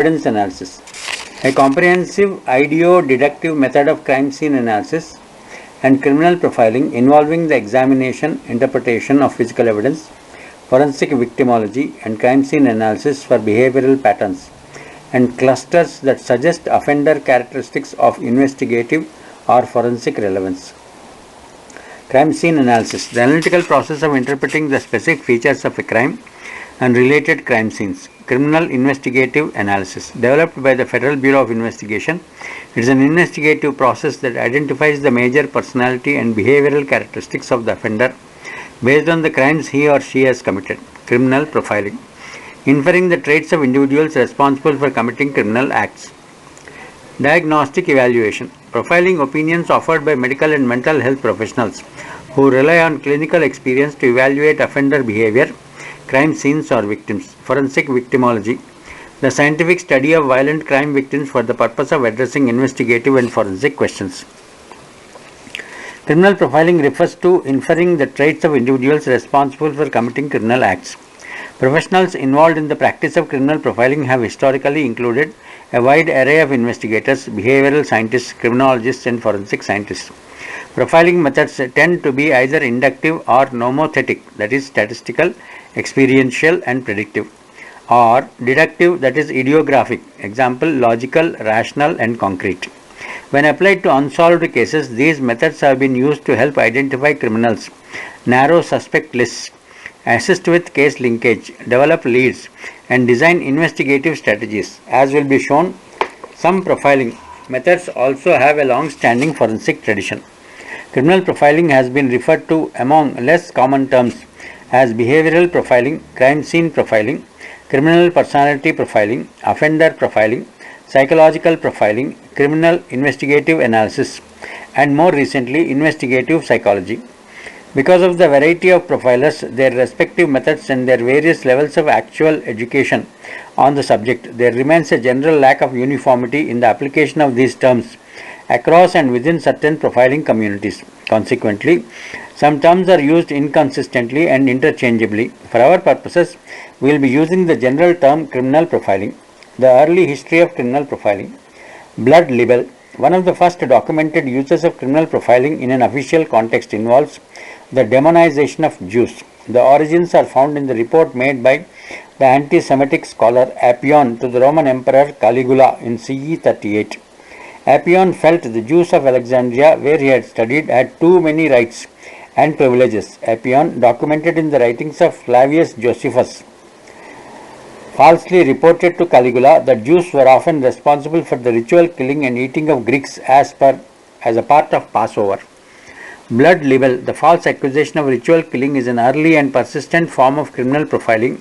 Evidence analysis. A comprehensive ideo-deductive method of crime scene analysis and criminal profiling involving the examination, interpretation of physical evidence, forensic victimology, and crime scene analysis for behavioral patterns and clusters that suggest offender characteristics of investigative or forensic relevance. Crime scene analysis. The analytical process of interpreting the specific features of a crime and related crime scenes. Criminal investigative analysis. Developed by the Federal Bureau of Investigation, it is an investigative process that identifies the major personality and behavioral characteristics of the offender based on the crimes he or she has committed. Criminal profiling. Inferring the traits of individuals responsible for committing criminal acts. Diagnostic evaluation. Profiling opinions offered by medical and mental health professionals who rely on clinical experience to evaluate offender behavior, crime scenes or victims. Forensic victimology. The scientific study of violent crime victims for the purpose of addressing investigative and forensic questions. Criminal profiling refers to inferring the traits of individuals responsible for committing criminal acts. Professionals involved in the practice of criminal profiling have historically included a wide array of investigators, behavioral scientists, criminologists, and forensic scientists. Profiling methods tend to be either inductive or nomothetic, that is statistical, experiential, and predictive, or deductive, that is idiographic, example logical, rational, and concrete. When applied to unsolved cases, these methods have been used to help identify criminals, narrow suspect lists, assist with case linkage, develop leads, and design investigative strategies. As will be shown, some profiling methods also have a long-standing forensic tradition. Criminal profiling has been referred to among less common terms as behavioral profiling, crime scene profiling, criminal personality profiling, offender profiling, psychological profiling, criminal investigative analysis, and more recently, investigative psychology. Because of the variety of profilers, their respective methods, and their various levels of actual education on the subject, there remains a general lack of uniformity in the application of these terms across and within certain profiling communities. Consequently, some terms are used inconsistently and interchangeably. For our purposes, we will be using the general term criminal profiling. The early history of criminal profiling. Blood libel. One of the first documented uses of criminal profiling in an official context involves the demonization of Jews. The origins are found in the report made by the anti-Semitic scholar Appian to the Roman Emperor Caligula in CE 38. Appian felt the Jews of Alexandria, where he had studied, had too many rights and privileges. Appian, documented in the writings of Flavius Josephus, falsely reported to Caligula that Jews were often responsible for the ritual killing and eating of Greeks as a part of Passover. Blood libel, the false accusation of ritual killing, is an early and persistent form of criminal profiling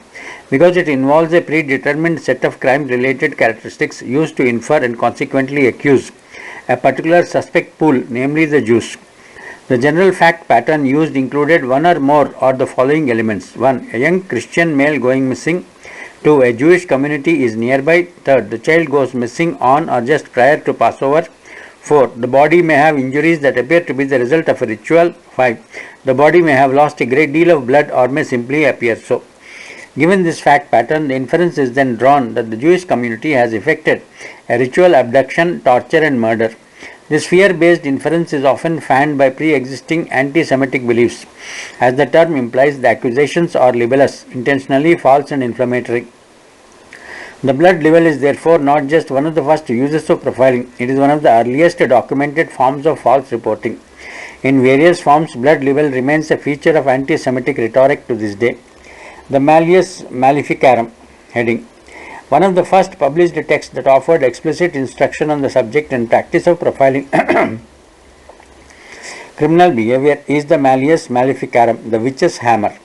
because it involves a predetermined set of crime-related characteristics used to infer and consequently accuse a particular suspect pool, namely the Jews. The general fact pattern used included one or more or the following elements. 1. A young Christian male going missing. 2. A Jewish community is nearby. 3. The child goes missing on or just prior to Passover. 4. The body may have injuries that appear to be the result of a ritual. 5. The body may have lost a great deal of blood or may simply appear so. Given this fact pattern, the inference is then drawn that the Jewish community has effected a ritual abduction, torture, and murder. This fear-based inference is often fanned by pre-existing anti-Semitic beliefs. As the term implies, the accusations are libelous, intentionally false and inflammatory. The blood libel is therefore not just one of the first uses of profiling, it is one of the earliest documented forms of false reporting. In various forms, blood libel remains a feature of anti-Semitic rhetoric to this day. The Malleus Maleficarum heading. One of the first published texts that offered explicit instruction on the subject and practice of profiling criminal behavior is the Malleus Maleficarum, the witch's hammer.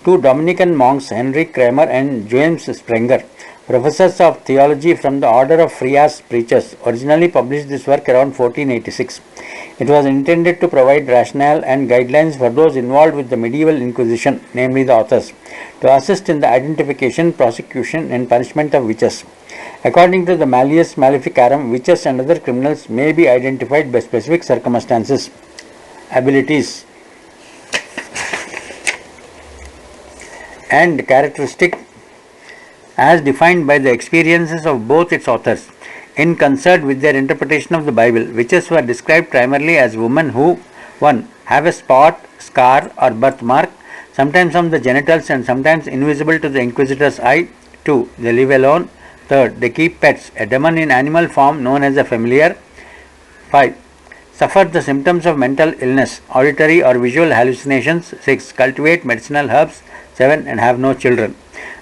Two Dominican monks, Henry Kramer and James Sprenger, professors of theology from the Order of Friars Preachers, originally published this work around 1486. It was intended to provide rationale and guidelines for those involved with the medieval Inquisition, namely the authors, to assist in the identification, prosecution, and punishment of witches. According to the Malleus Maleficarum, witches and other criminals may be identified by specific circumstances, abilities, and characteristics as defined by the experiences of both its authors. In concert with their interpretation of the Bible, witches were described primarily as women who 1. Have a spot, scar, or birthmark, sometimes on the genitals and sometimes invisible to the inquisitor's eye. 2. They live alone. 3rd. They keep pets, a demon in animal form known as a familiar. 5. Suffer the symptoms of mental illness, auditory or visual hallucinations. 6. Cultivate medicinal herbs. 7. And have no children.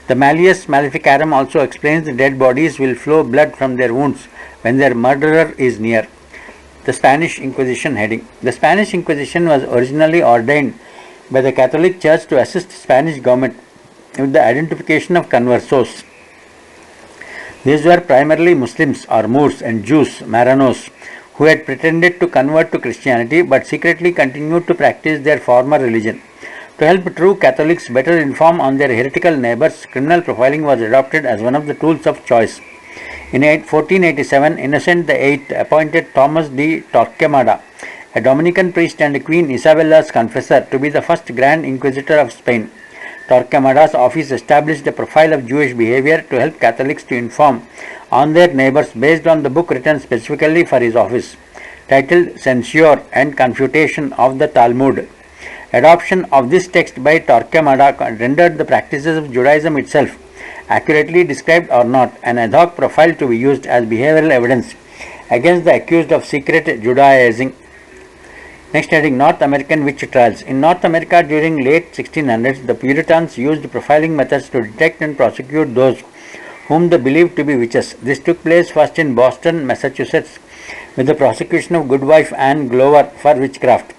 The Malleus Maleficarum also explains the dead bodies will flow blood from their wounds when their murderer is near. The Spanish Inquisition heading. The Spanish Inquisition was originally ordained by the Catholic Church to assist the Spanish government with the identification of conversos. These were primarily Muslims or Moors and Jews, Marranos, who had pretended to convert to Christianity but secretly continued to practice their former religion. To help true Catholics better inform on their heretical neighbors, criminal profiling was adopted as one of the tools of choice. In 1487, Innocent VIII appointed Thomas de Torquemada, a Dominican priest and Queen Isabella's confessor, to be the first Grand Inquisitor of Spain. Torquemada's office established a profile of Jewish behavior to help Catholics to inform on their neighbors based on the book written specifically for his office, titled Censure and Confutation of the Talmud. Adoption of this text by Torquemada rendered the practices of Judaism itself, accurately described or not, an ad hoc profile to be used as behavioral evidence against the accused of secret Judaizing. Next heading, North American witch trials. In North America during late 1600s, the Puritans used profiling methods to detect and prosecute those whom they believed to be witches. This took place first in Boston, Massachusetts, with the prosecution of Goodwife Anne Glover for witchcraft.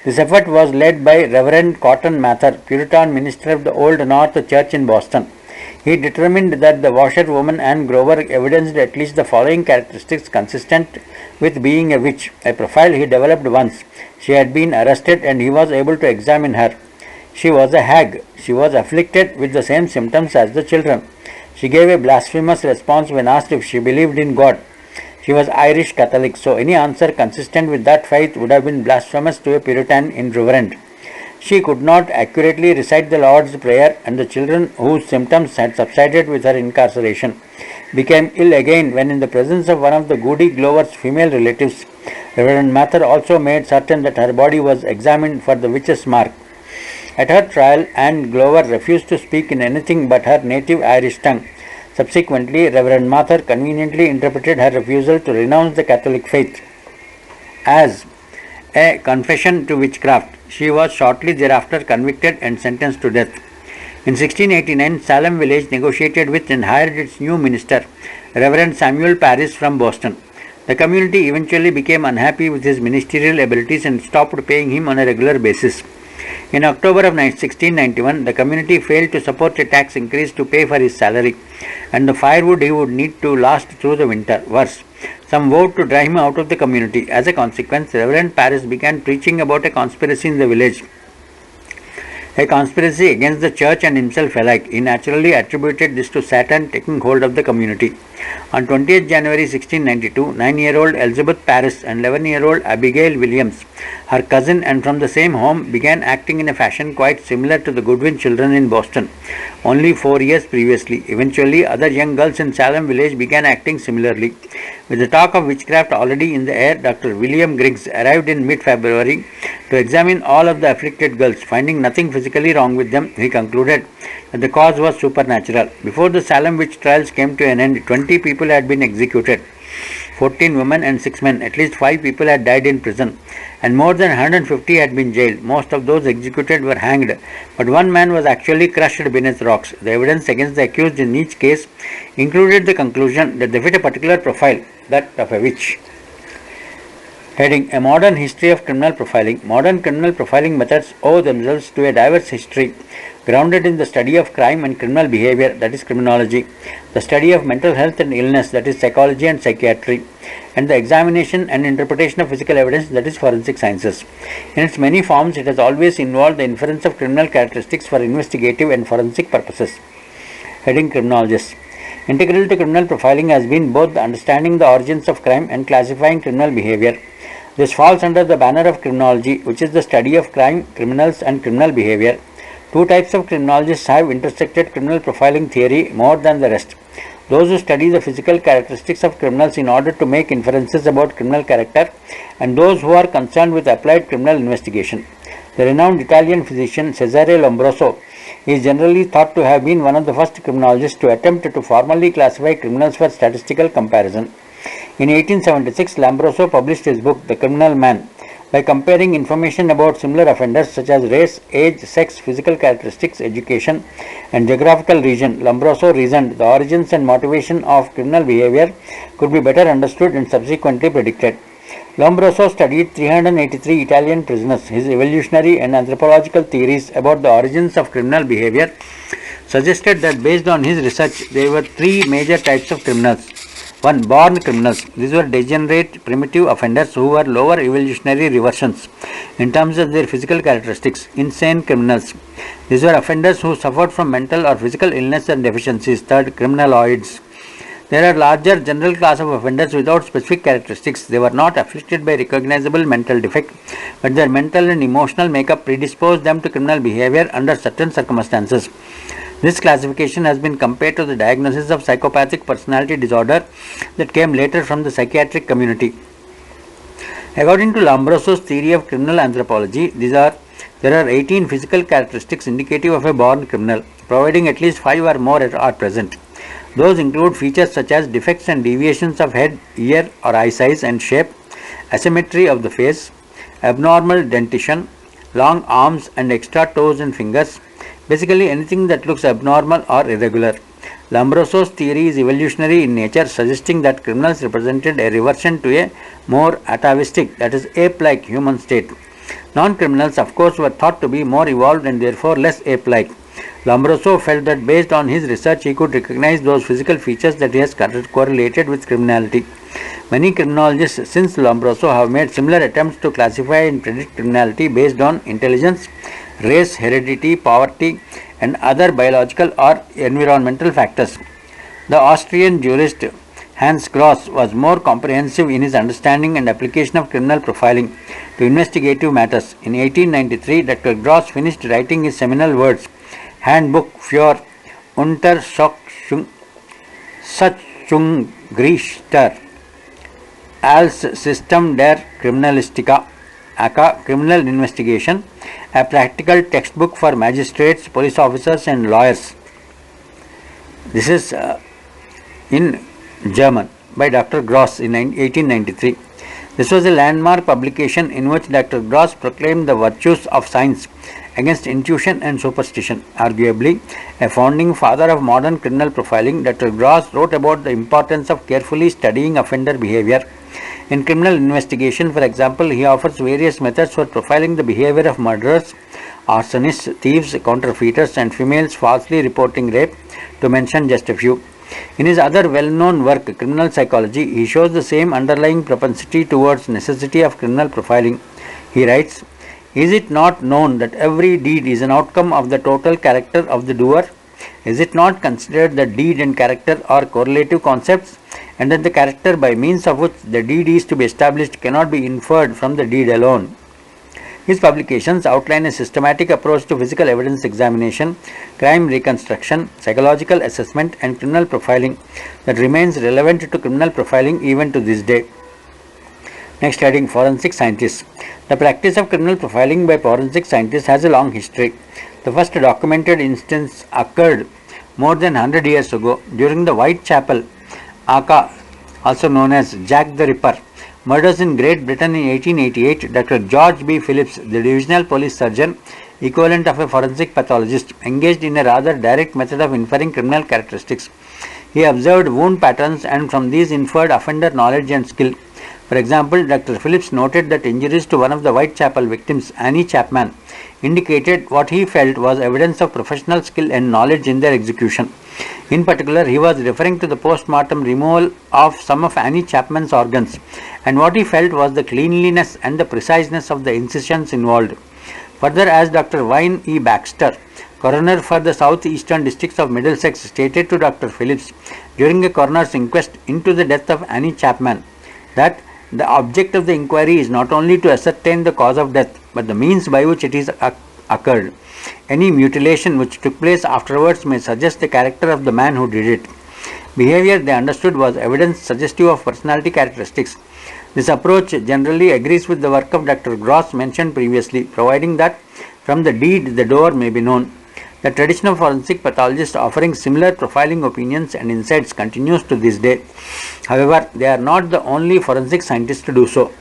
This effort was led by Reverend Cotton Mather, Puritan minister of the Old North Church in Boston. He determined that the washerwoman Anne Grover evidenced at least the following characteristics consistent with being a witch, a profile he developed once she had been arrested and he was able to examine her. She was a hag. She was afflicted with the same symptoms as the children. She gave a blasphemous response when asked if she believed in God. She was Irish Catholic, so any answer consistent with that faith would have been blasphemous to a Puritan irreverent. She could not accurately recite the Lord's Prayer, and the children whose symptoms had subsided with her incarceration became ill again when in the presence of one of the Goody Glover's female relatives. Reverend Mather also made certain that her body was examined for the witch's mark. At her trial, Anne Glover refused to speak in anything but her native Irish tongue. Subsequently, Reverend Mather conveniently interpreted her refusal to renounce the Catholic faith as a confession to witchcraft. She was shortly thereafter convicted and sentenced to death. In 1689, Salem Village negotiated with and hired its new minister, Reverend Samuel Parris from Boston. The community eventually became unhappy with his ministerial abilities and stopped paying him on a regular basis. In October of 1691, the community failed to support a tax increase to pay for his salary, and the firewood he would need to last through the winter. Worse, some vowed to drive him out of the community. As a consequence, Reverend Parris began preaching about a conspiracy in the village, a conspiracy against the church and himself alike. He naturally attributed this to Satan taking hold of the community. On 20th January 1692, 9-year-old Elizabeth Parris and 11-year-old Abigail Williams, her cousin and from the same home, began acting in a fashion quite similar to the Goodwin children in Boston, only 4 years previously. Eventually, other young girls in Salem Village began acting similarly. With the talk of witchcraft already in the air, Dr. William Griggs arrived in mid-February to examine all of the afflicted girls. Finding nothing physically wrong with them, he concluded that the cause was supernatural. Before the Salem witch trials came to an end, 20 people had been executed, 14 women and 6 men. At least 5 people had died in prison, and more than 150 had been jailed. Most of those executed were hanged, but one man was actually crushed beneath rocks. The evidence against the accused in each case included the conclusion that they fit a particular profile, that of a witch. Heading: A Modern History of Criminal Profiling. Modern criminal profiling methods owe themselves to a diverse history grounded in the study of crime and criminal behavior, that is criminology, the study of mental health and illness, that is psychology and psychiatry, and the examination and interpretation of physical evidence, that is forensic sciences. In its many forms, it has always involved the inference of criminal characteristics for investigative and forensic purposes. Heading: Criminologists. Integral to criminal profiling has been both understanding the origins of crime and classifying criminal behavior. This falls under the banner of criminology, which is the study of crime, criminals, and criminal behavior. Two types of criminologists have intersected criminal profiling theory more than the rest: those who study the physical characteristics of criminals in order to make inferences about criminal character, and those who are concerned with applied criminal investigation. The renowned Italian physician Cesare Lombroso is generally thought to have been one of the first criminologists to attempt to formally classify criminals for statistical comparison. In 1876, Lombroso published his book, The Criminal Man. By comparing information about similar offenders such as race, age, sex, physical characteristics, education, and geographical region, Lombroso reasoned the origins and motivation of criminal behavior could be better understood and subsequently predicted. Lombroso studied 383 Italian prisoners. His evolutionary and anthropological theories about the origins of criminal behavior suggested that based on his research, there were three major types of criminals. 1. Born criminals. These were degenerate, primitive offenders who were lower evolutionary reversions in terms of their physical characteristics. Insane criminals. These were offenders who suffered from mental or physical illness and deficiencies. 3. Criminaloids. There are larger general class of offenders without specific characteristics. They were not afflicted by recognizable mental defect, but their mental and emotional makeup predisposed them to criminal behavior under certain circumstances. This classification has been compared to the diagnosis of psychopathic personality disorder that came later from the psychiatric community. According to Lombroso's theory of criminal anthropology, there are 18 physical characteristics indicative of a born criminal, providing at least 5 or more are present. Those include features such as defects and deviations of head, ear or eye size and shape, asymmetry of the face, abnormal dentition, long arms and extra toes and fingers, basically anything that looks abnormal or irregular. Lombroso's theory is evolutionary in nature, suggesting that criminals represented a reversion to a more atavistic, that is ape-like human state. Non-criminals, of course, were thought to be more evolved and therefore less ape-like. Lombroso felt that based on his research he could recognize those physical features that he has correlated with criminality. Many criminologists since Lombroso have made similar attempts to classify and predict criminality based on intelligence, race, heredity, poverty, and other biological or environmental factors. The Austrian jurist Hans Gross was more comprehensive in his understanding and application of criminal profiling to investigative matters. In 1893, Dr. Gross finished writing his seminal works, Handbuch für Untersuchungsrichter als System der Kriminalistika, aka Criminal Investigation, a practical textbook for magistrates, police officers and lawyers. This is in German by Dr. Gross in 1893. This was a landmark publication in which Dr. Gross proclaimed the virtues of science against intuition and superstition. Arguably a founding father of modern criminal profiling, Dr. Gross wrote about the importance of carefully studying offender behavior. In criminal investigation, for example, he offers various methods for profiling the behavior of murderers, arsonists, thieves, counterfeiters, and females falsely reporting rape, to mention just a few. In his other well-known work, Criminal Psychology, he shows the same underlying propensity towards necessity of criminal profiling. He writes, "Is it not known that every deed is an outcome of the total character of the doer? Is it not considered that deed and character are correlative concepts, and that the character by means of which the deed is to be established cannot be inferred from the deed alone?" His publications outline a systematic approach to physical evidence examination, crime reconstruction, psychological assessment, and criminal profiling that remains relevant to criminal profiling even to this day. Next heading, forensic scientists. The practice of criminal profiling by forensic scientists has a long history. The first documented instance occurred more than 100 years ago during the Whitechapel, aka also known as Jack the Ripper, murders in Great Britain in 1888. Dr. George B. Phillips, the divisional police surgeon, equivalent of a forensic pathologist, engaged in a rather direct method of inferring criminal characteristics. He observed wound patterns and from these inferred offender knowledge and skill. For example, Dr. Phillips noted that injuries to one of the Whitechapel victims, Annie Chapman, indicated what he felt was evidence of professional skill and knowledge in their execution. In particular, he was referring to the post-mortem removal of some of Annie Chapman's organs, and what he felt was the cleanliness and the preciseness of the incisions involved. Further, as Dr. Wayne E. Baxter, coroner for the southeastern districts of Middlesex, stated to Dr. Phillips during a coroner's inquest into the death of Annie Chapman, that the object of the inquiry is not only to ascertain the cause of death, but the means by which it is occurred. Any mutilation which took place afterwards may suggest the character of the man who did it. Behavior they understood was evidence suggestive of personality characteristics. This approach generally agrees with the work of Dr. Gross mentioned previously, providing that from the deed the doer may be known. The tradition of forensic pathologists offering similar profiling opinions and insights continues to this day. However, they are not the only forensic scientists to do so.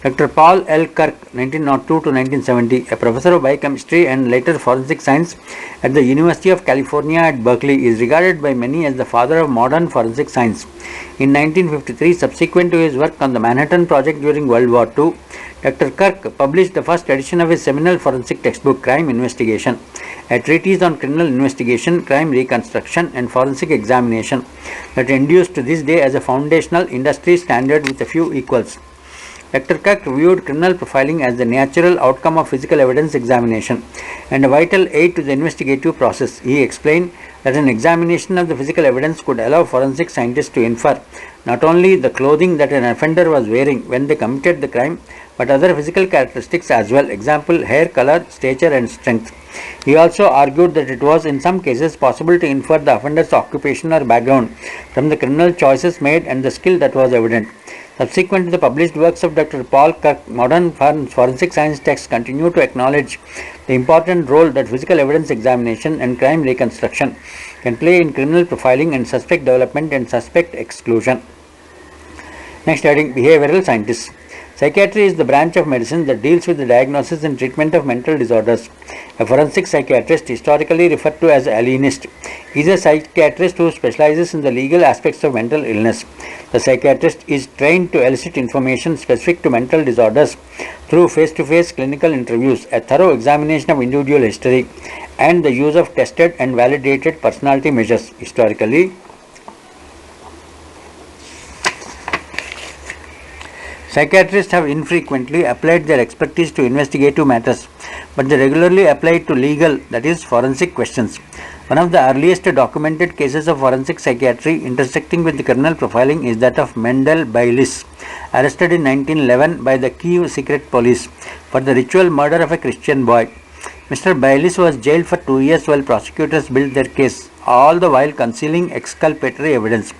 Dr. Paul L. Kirk, 1902 to 1970, a professor of biochemistry and later forensic science at the University of California at Berkeley, is regarded by many as the father of modern forensic science. In 1953, subsequent to his work on the Manhattan Project during World War II, Dr. Kirk published the first edition of his seminal forensic textbook, Crime Investigation, a treatise on criminal investigation, crime reconstruction, and forensic examination that endures to this day as a foundational industry standard with a few equals. Dr. Kirk viewed criminal profiling as the natural outcome of physical evidence examination and a vital aid to the investigative process. He explained that an examination of the physical evidence could allow forensic scientists to infer not only the clothing that an offender was wearing when they committed the crime, but other physical characteristics as well, example hair color, stature and strength. He also argued that it was in some cases possible to infer the offender's occupation or background from the criminal choices made and the skill that was evident. Subsequent to the published works of Dr. Paul Kirk, modern forensic science texts continue to acknowledge the important role that physical evidence examination and crime reconstruction can play in criminal profiling and suspect development and suspect exclusion. Next heading, behavioral scientists. Psychiatry is the branch of medicine that deals with the diagnosis and treatment of mental disorders. A forensic psychiatrist, historically referred to as alienist, is a psychiatrist who specializes in the legal aspects of mental illness. The psychiatrist is trained to elicit information specific to mental disorders through face-to-face clinical interviews, a thorough examination of individual history, and the use of tested and validated personality measures. Historically, psychiatrists have infrequently applied their expertise to investigative matters, but they regularly apply it to legal, that is, forensic questions. One of the earliest documented cases of forensic psychiatry intersecting with criminal profiling is that of Mendel Baylis, arrested in 1911 by the Kiev secret police for the ritual murder of a Christian boy. Mr. Baylis was jailed for 2 years while prosecutors built their case, all the while concealing exculpatory evidence.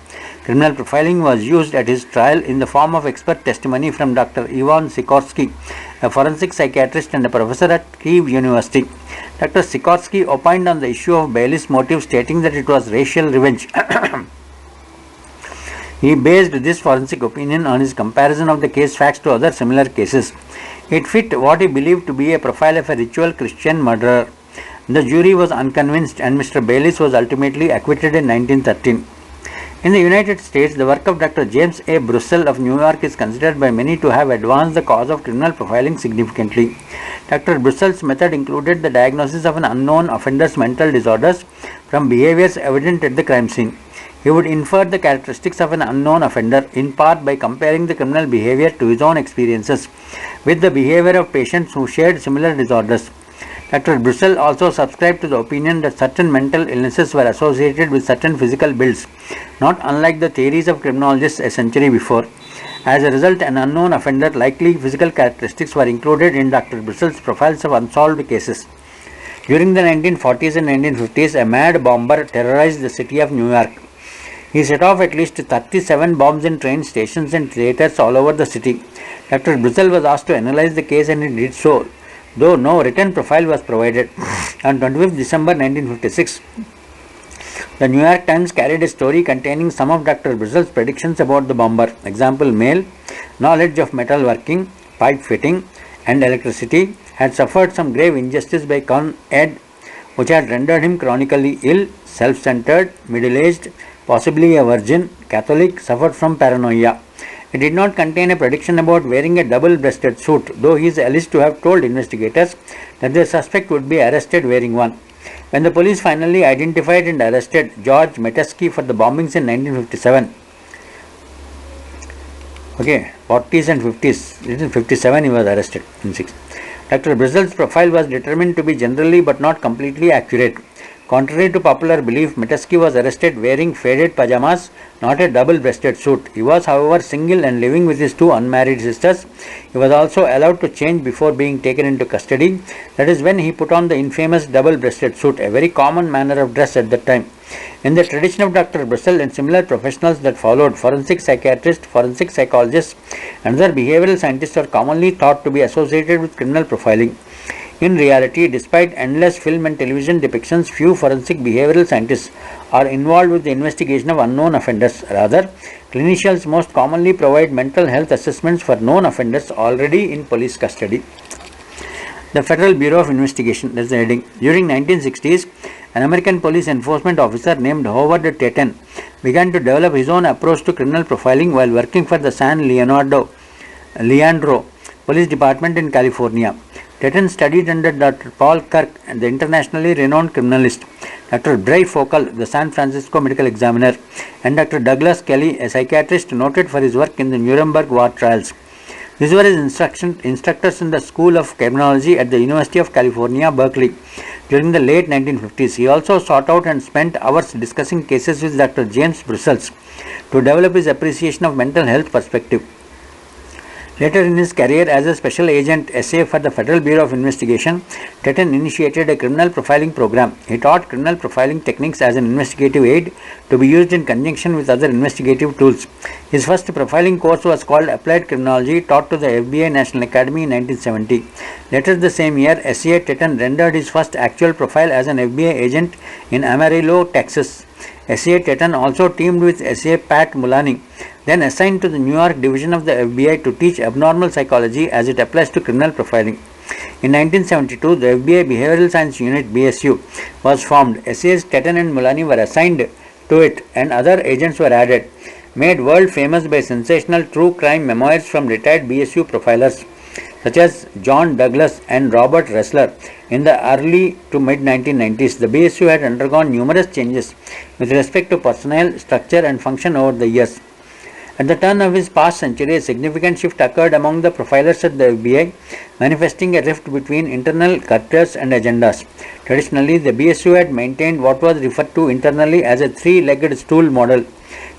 Criminal profiling was used at his trial in the form of expert testimony from Dr. Ivan Sikorsky, a forensic psychiatrist and a professor at Kiev University. Dr. Sikorsky opined on the issue of Baylis' motive, stating that it was racial revenge. He based this forensic opinion on his comparison of the case facts to other similar cases. It fit what he believed to be a profile of a ritual Christian murderer. The jury was unconvinced and Mr. Baylis was ultimately acquitted in 1913. In the United States, the work of Dr. James A. Brussel of New York is considered by many to have advanced the cause of criminal profiling significantly. Dr. Brussel's method included the diagnosis of an unknown offender's mental disorders from behaviors evident at the crime scene. He would infer the characteristics of an unknown offender in part by comparing the criminal behavior to his own experiences with the behavior of patients who shared similar disorders. Dr. Brussel also subscribed to the opinion that certain mental illnesses were associated with certain physical builds, not unlike the theories of criminologists a century before. As a result, an unknown offender likely physical characteristics were included in Dr. Brussel's profiles of unsolved cases. During the 1940s and 1950s, a mad bomber terrorized the city of New York. He set off at least 37 bombs in train stations and theaters all over the city. Dr. Brussel was asked to analyze the case and he did so, though no written profile was provided. On 25th December 1956, the New York Times carried a story containing some of Dr. Brussel's predictions about the bomber. Example, male, knowledge of metal working, pipe fitting, and electricity, had suffered some grave injustice by Con Ed, which had rendered him chronically ill, self-centered, middle-aged, possibly a virgin, Catholic, suffered from paranoia. It did not contain a prediction about wearing a double-breasted suit, though he is alleged to have told investigators that the suspect would be arrested wearing one. When the police finally identified and arrested George Metesky for the bombings in 1957, 40s and 50s, in 57 he was arrested in 6. Dr. Brussel's profile was determined to be generally but not completely accurate. Contrary to popular belief, Metesky was arrested wearing faded pajamas, not a double-breasted suit. He was, however, single and living with his two unmarried sisters. He was also allowed to change before being taken into custody. That is when he put on the infamous double-breasted suit, a very common manner of dress at that time. In the tradition of Dr. Brissell and similar professionals that followed, forensic psychiatrists, forensic psychologists, and other behavioral scientists are commonly thought to be associated with criminal profiling. In reality, despite endless film and television depictions, few forensic behavioral scientists are involved with the investigation of unknown offenders. Rather, clinicians most commonly provide mental health assessments for known offenders already in police custody. The Federal Bureau of Investigation, that's the heading. During 1960s, an American police enforcement officer named Howard Taten began to develop his own approach to criminal profiling while working for the San Leandro Police Department in California. Taten studied under Dr. Paul Kirk, the internationally renowned criminalist, Dr. Bray Focal, the San Francisco medical examiner, and Dr. Douglas Kelly, a psychiatrist noted for his work in the Nuremberg war trials. These were his instructors in the School of Criminology at the University of California, Berkeley. During the late 1950s, he also sought out and spent hours discussing cases with Dr. James Brussels to develop his appreciation of mental health perspective. Later in his career as a special agent SA for the Federal Bureau of Investigation, Taten initiated a criminal profiling program. He taught criminal profiling techniques as an investigative aid to be used in conjunction with other investigative tools. His first profiling course was called Applied Criminology, taught to the FBI National Academy in 1970. Later the same year, SA Taten rendered his first actual profile as an FBI agent in Amarillo, Texas. SA Taten also teamed with SA Pat Mulani, then assigned to the New York division of the FBI to teach abnormal psychology as it applies to criminal profiling. In 1972, the FBI Behavioral Science Unit BSU was formed. SAs Taten and Mulani were assigned to it and other agents were added. Made world famous by sensational true crime memoirs from retired BSU profilers such as John Douglas and Robert Ressler. In the early to mid 1990s, the BSU had undergone numerous changes with respect to personnel, structure and function over the years. At the turn of his past century, a significant shift occurred among the profilers at the FBI, manifesting a rift between internal cultures and agendas. Traditionally, the BSU had maintained what was referred to internally as a three-legged stool model,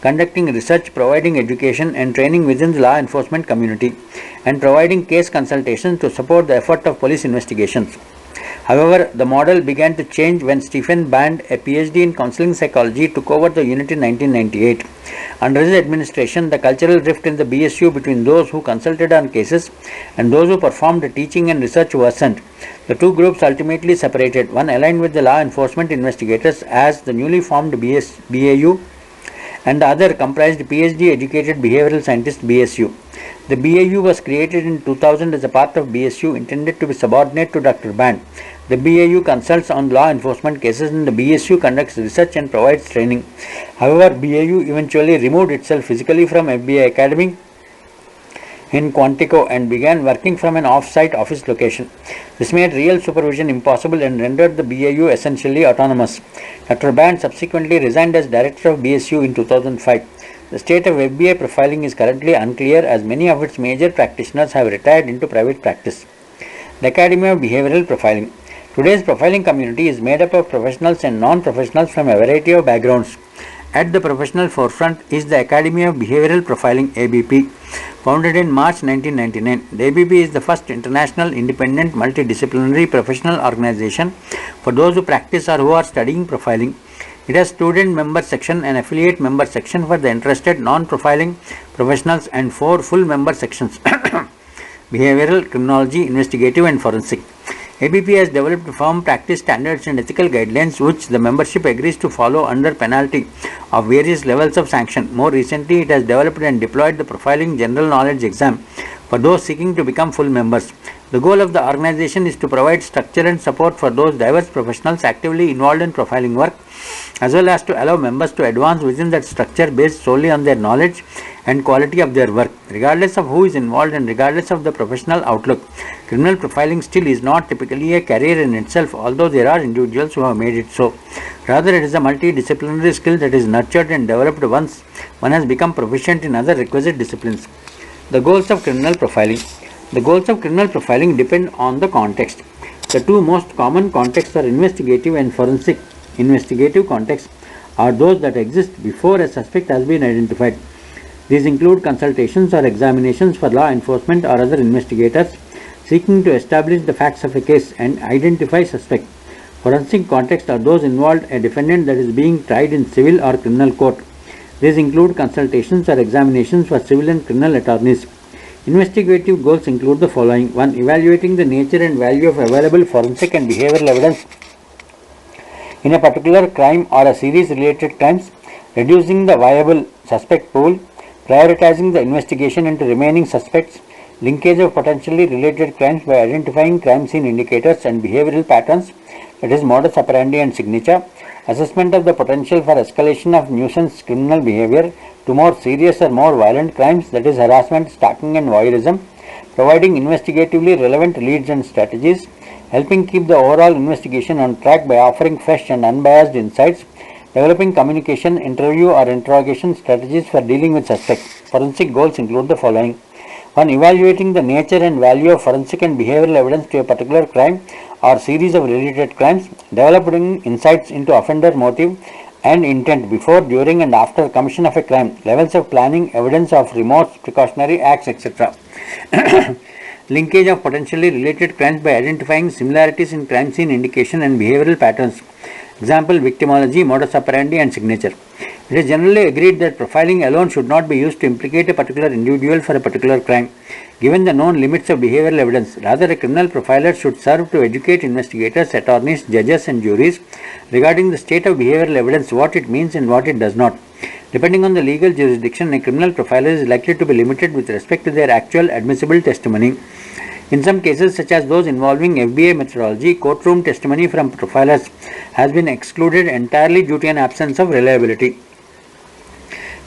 conducting research, providing education and training within the law enforcement community, and providing case consultations to support the effort of police investigations. However, the model began to change when Stephen Band, a PhD in counseling psychology, took over the unit in 1998. Under his administration, the cultural rift in the BSU between those who consulted on cases and those who performed teaching and research worsened. The two groups ultimately separated, one aligned with the law enforcement investigators as the newly formed BAU, and the other comprised PhD-educated behavioral scientist BSU. The BAU was created in 2000 as a part of BSU intended to be subordinate to Dr. Band. The BAU consults on law enforcement cases and the BSU conducts research and provides training. However, BAU eventually removed itself physically from FBI Academy in Quantico and began working from an off-site office location. This made real supervision impossible and rendered the BAU essentially autonomous. Dr. Band subsequently resigned as director of BSU in 2005. The state of FBI profiling is currently unclear as many of its major practitioners have retired into private practice. The Academy of Behavioral Profiling. Today's profiling community is made up of professionals and non-professionals from a variety of backgrounds. At the professional forefront is the Academy of Behavioral Profiling (ABP), founded in March 1999. The ABP is the first international independent multidisciplinary professional organization for those who practice or who are studying profiling. It has student member section and affiliate member section for the interested non-profiling professionals and 4 full member sections: behavioral, criminology, investigative and forensic. ABP has developed firm practice standards and ethical guidelines which the membership agrees to follow under penalty of various levels of sanction. More recently, it has developed and deployed the Profiling General Knowledge Exam for those seeking to become full members. The goal of the organization is to provide structure and support for those diverse professionals actively involved in profiling work, as well as to allow members to advance within that structure based solely on their knowledge and quality of their work. Regardless of who is involved and regardless of the professional outlook, criminal profiling still is not typically a career in itself, although there are individuals who have made it so. Rather, it is a multidisciplinary skill that is nurtured and developed once one has become proficient in other requisite disciplines. The goals of criminal profiling. The goals of criminal profiling depend on the context. The two most common contexts are investigative and forensic. investigative context are those that exist before a suspect has been identified. These include consultations or examinations for law enforcement or other investigators seeking to establish the facts of a case and identify suspects. Forensic context are those involved a defendant that is being tried in civil or criminal court. These include consultations or examinations for civil and criminal attorneys. Investigative goals include the following: 1. Evaluating the nature and value of available forensic and behavioral evidence in a particular crime or a series related crimes, reducing the viable suspect pool, prioritizing the investigation into remaining suspects, linkage of potentially related crimes by identifying crime scene indicators and behavioral patterns, that is modus operandi and signature, assessment of the potential for escalation of nuisance criminal behavior to more serious or more violent crimes, that is harassment, stalking and voyeurism, providing investigatively relevant leads and strategies, helping keep the overall investigation on track by offering fresh and unbiased insights, developing communication, interview or interrogation strategies for dealing with suspects. Forensic goals include the following: 1. Evaluating the nature and value of forensic and behavioral evidence to a particular crime or series of related crimes, developing insights into offender motive and intent before, during and after commission of a crime, levels of planning, evidence of remorse, precautionary acts, etc. Linkage of potentially related crimes by identifying similarities in crime scene indication and behavioral patterns. Example: victimology, modus operandi and signature. It is generally agreed that profiling alone should not be used to implicate a particular individual for a particular crime, given the known limits of behavioral evidence. Rather, a criminal profiler should serve to educate investigators, attorneys, judges and juries regarding the state of behavioral evidence, what it means and what it does not. Depending on the legal jurisdiction, a criminal profiler is likely to be limited with respect to their actual admissible testimony. In some cases, such as those involving FBI methodology, courtroom testimony from profilers has been excluded entirely due to an absence of reliability.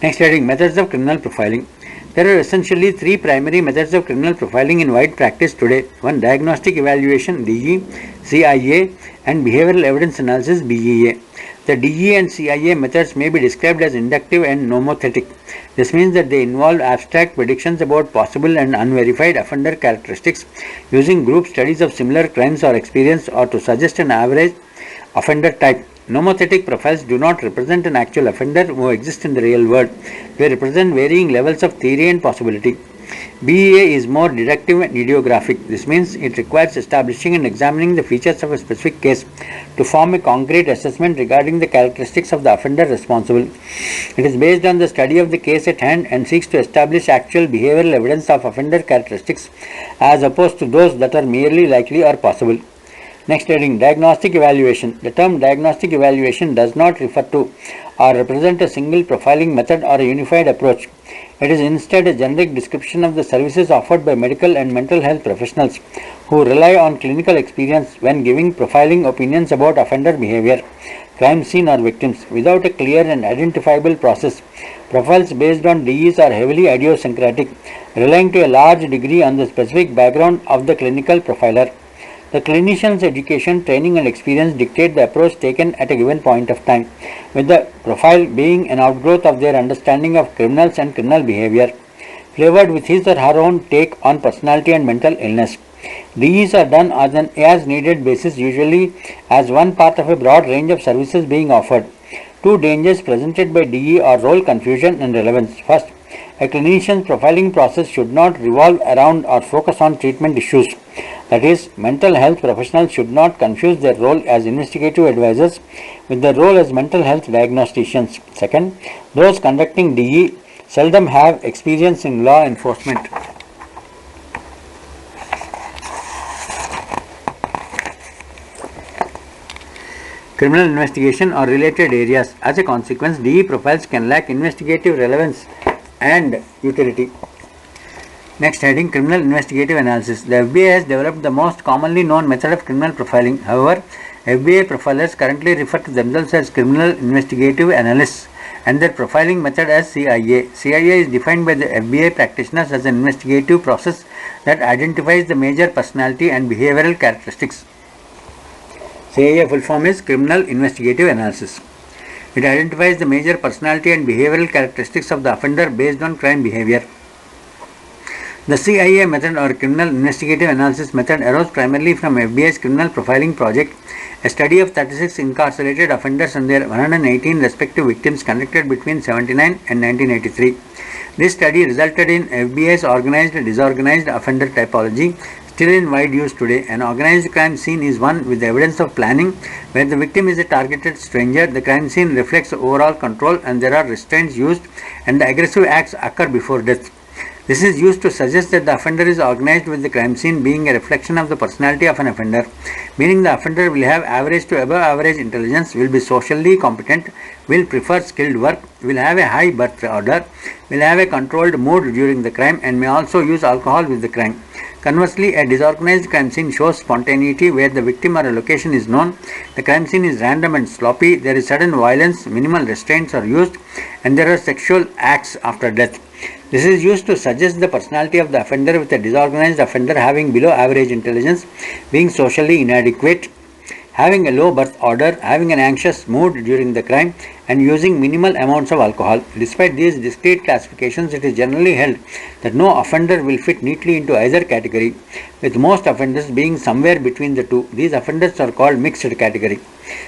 Next heading: methods of criminal profiling. There are essentially three primary methods of criminal profiling in wide practice today. 1. Diagnostic evaluation (DE), CIA, and behavioral evidence analysis (BEA). The DE and CIA methods may be described as inductive and nomothetic. This means that they involve abstract predictions about possible and unverified offender characteristics using group studies of similar crimes or experience, or to suggest an average offender type. Nomothetic profiles do not represent an actual offender who exists in the real world. They represent varying levels of theory and possibility. BEA is more deductive and ideographic. This means it requires establishing and examining the features of a specific case to form a concrete assessment regarding the characteristics of the offender responsible. It is based on the study of the case at hand and seeks to establish actual behavioral evidence of offender characteristics as opposed to those that are merely likely or possible. Next heading: diagnostic evaluation. The term diagnostic evaluation does not refer to or represent a single profiling method or a unified approach. It is instead a generic description of the services offered by medical and mental health professionals who rely on clinical experience when giving profiling opinions about offender behavior, crime scene or victims. Without a clear and identifiable process, profiles based on DEs are heavily idiosyncratic, relying to a large degree on the specific background of the clinical profiler. The clinician's education, training and experience dictate the approach taken at a given point of time, with the profile being an outgrowth of their understanding of criminals and criminal behavior, flavored with his or her own take on personality and mental illness. These are done on an as-needed basis, usually as one part of a broad range of services being offered. Two dangers presented by DE are role confusion and relevance. First, a clinician's profiling process should not revolve around or focus on treatment issues. That is, mental health professionals should not confuse their role as investigative advisors with their role as mental health diagnosticians. Second, those conducting DE seldom have experience in law enforcement. Criminal investigation or related areas. As a consequence, DE profiles can lack investigative relevance and utility. Next heading: criminal investigative analysis. The FBI has developed the most commonly known method of criminal profiling. However, FBI profilers currently refer to themselves as criminal investigative analysts and their profiling method as CIA. CIA is defined by the FBI practitioners as an investigative process that identifies the major personality and behavioral characteristics. CIA full form is Criminal Investigative Analysis. It identifies the major personality and behavioral characteristics of the offender based on crime behavior. The CIA method or Criminal Investigative Analysis method arose primarily from FBI's criminal profiling project A study of 36 incarcerated offenders and their 118 respective victims conducted between 1979 and 1983. This study resulted in FBI's organized-disorganized offender typology, still in wide use today. An organized crime scene is one with evidence of planning, where the victim is a targeted stranger. The crime scene reflects overall control and there are restraints used and the aggressive acts occur before death. This is used to suggest that the offender is organized, with the crime scene being a reflection of the personality of an offender, meaning the offender will have average to above average intelligence, will be socially competent, will prefer skilled work, will have a high birth order, will have a controlled mood during the crime, and may also use alcohol with the crime. Conversely, a disorganized crime scene shows spontaneity, where the victim or a location is known, the crime scene is random and sloppy, there is sudden violence, minimal restraints are used, and there are sexual acts after death. This is used to suggest the personality of the offender, with a disorganized offender having below average intelligence, being socially inadequate, having a low birth order, having an anxious mood during the crime, and using minimal amounts of alcohol. Despite these discrete classifications, it is generally held that no offender will fit neatly into either category, with most offenders being somewhere between the two. These offenders are called mixed category.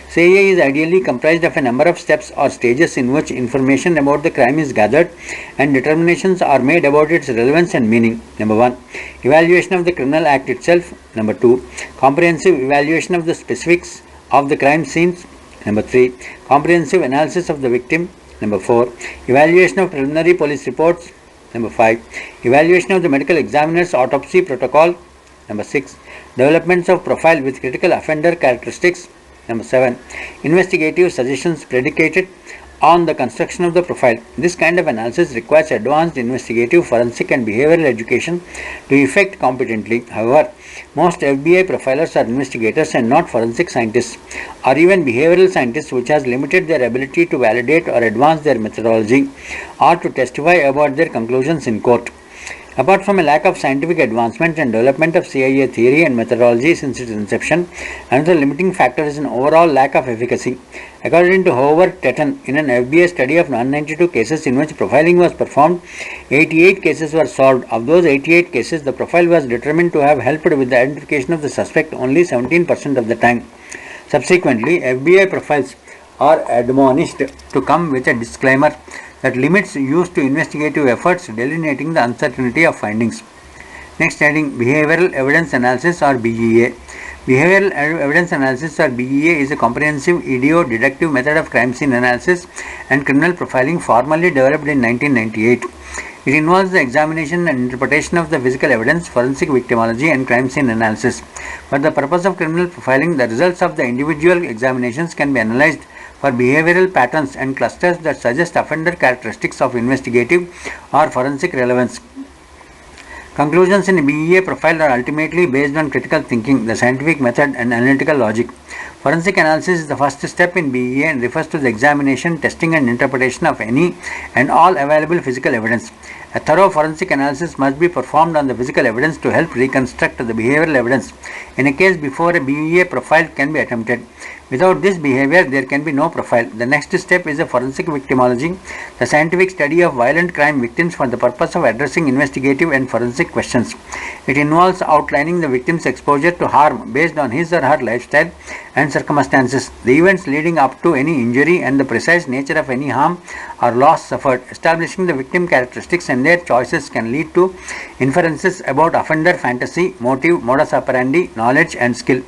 CIA is ideally comprised of a number of steps or stages in which information about the crime is gathered and determinations are made about its relevance and meaning. Number 1. Evaluation of the criminal act itself. Number 2. Comprehensive evaluation of the specifics of the crime scenes. Number 3. Comprehensive analysis of the victim. Number 4. Evaluation of preliminary police reports. Number 5. Evaluation of the medical examiner's autopsy protocol. Number 6. Developments of profile with critical offender characteristics. Number 7. Investigative suggestions predicated on the construction of the profile. This kind of analysis requires advanced investigative, forensic and behavioral education to effect competently. However, most FBI profilers are investigators and not forensic scientists or even behavioral scientists, which has limited their ability to validate or advance their methodology or to testify about their conclusions in court. Apart from a lack of scientific advancement and development of CIA theory and methodology since its inception, another limiting factor is an overall lack of efficacy. According to Howard Tetton, in an FBI study of 192 cases in which profiling was performed, 88 cases were solved. Of those 88 cases, the profile was determined to have helped with the identification of the suspect only 17% of the time. Subsequently, FBI profiles are admonished to come with a disclaimer that limits use to investigative efforts, delineating the uncertainty of findings. Next, heading Behavioral Evidence Analysis or BEA. Behavioral Evidence Analysis or BEA is a comprehensive ideo-deductive method of crime scene analysis and criminal profiling formally developed in 1998. It involves the examination and interpretation of the physical evidence, forensic victimology and crime scene analysis. For the purpose of criminal profiling, the results of the individual examinations can be analyzed for behavioral patterns and clusters that suggest offender characteristics of investigative or forensic relevance. Conclusions in a BEA profile are ultimately based on critical thinking, the scientific method and analytical logic. Forensic analysis is the first step in BEA and refers to the examination, testing and interpretation of any and all available physical evidence. A thorough forensic analysis must be performed on the physical evidence to help reconstruct the behavioral evidence in a case before a BEA profile can be attempted. Without this behavior, there can be no profile. The next step is a forensic victimology, the scientific study of violent crime victims for the purpose of addressing investigative and forensic questions. It involves outlining the victim's exposure to harm based on his or her lifestyle and circumstances, the events leading up to any injury and the precise nature of any harm or loss suffered. Establishing the victim characteristics and their choices can lead to inferences about offender fantasy, motive, modus operandi, knowledge and skill.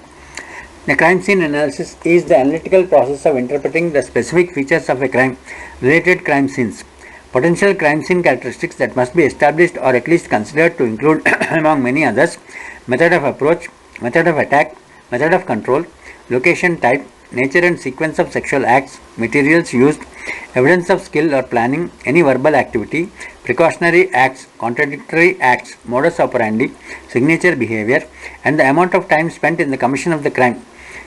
The crime scene analysis is the analytical process of interpreting the specific features of a crime, related crime scenes. Potential crime scene characteristics that must be established or at least considered to include, among many others, method of approach, method of attack, method of control, location type, nature and sequence of sexual acts, materials used, evidence of skill or planning, any verbal activity, precautionary acts, contradictory acts, modus operandi, signature behavior, and the amount of time spent in the commission of the crime.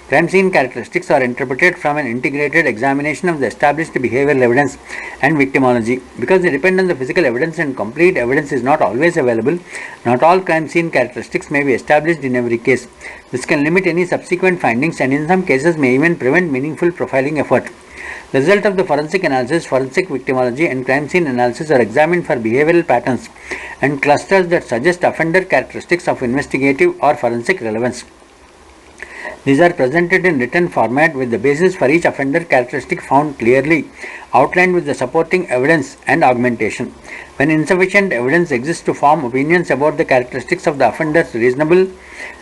Crime scene characteristics are interpreted from an integrated examination of the established behavioral evidence and victimology. Because they depend on the physical evidence and complete evidence is not always available, not all crime scene characteristics may be established in every case. This can limit any subsequent findings and in some cases may even prevent meaningful profiling effort. The result of the forensic analysis, forensic victimology and crime scene analysis are examined for behavioral patterns and clusters that suggest offender characteristics of investigative or forensic relevance. These are presented in written format with the basis for each offender characteristic found clearly outlined with the supporting evidence and augmentation. When insufficient evidence exists to form opinions about the characteristics of the offenders reasonable,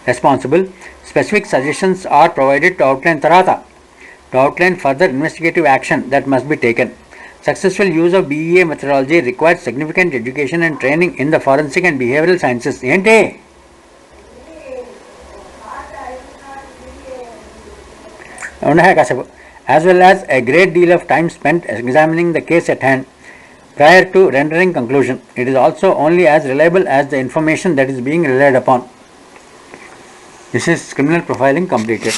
responsible, specific suggestions are provided to outline further investigative action that must be taken. Successful use of BEA methodology requires significant education and training in the forensic and behavioral sciences. As well as a great deal of time spent examining the case at hand prior to rendering conclusion. It is also only as reliable as the information that is being relied upon. This is criminal profiling completed.